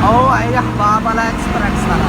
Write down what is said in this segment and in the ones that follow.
ਉਹ ਆਏ ਹਵਾਬ ਵਾਲਾ ਐਕਸਪ੍ਰੈਸ ਵਾਲਾ।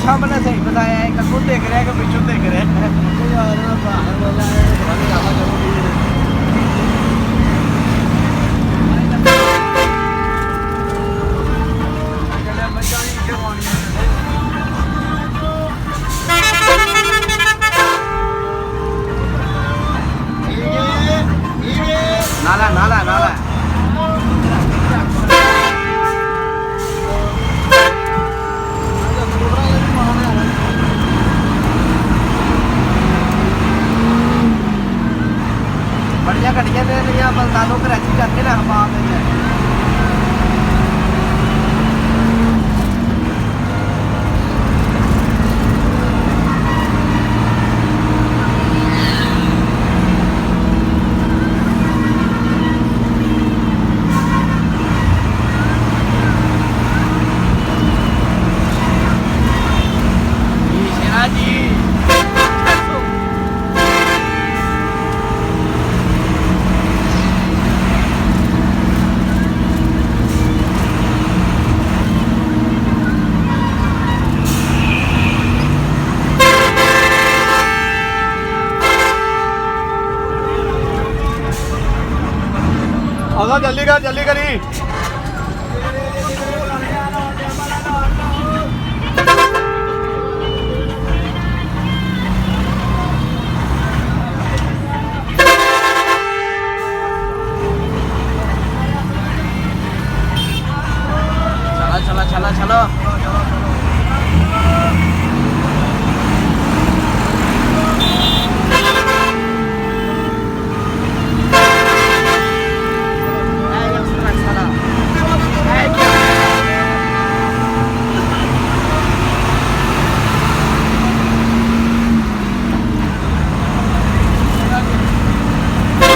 सामने सही बताया है, कसूर देख रहे हैं कि पीछे देख रहे हैं। नाला नाला नाला बढ़िया गड्डियां दे रही बलदानों कराची करके ना हम आप जल्दी कर जल्दी करी। चला चला चला चलो।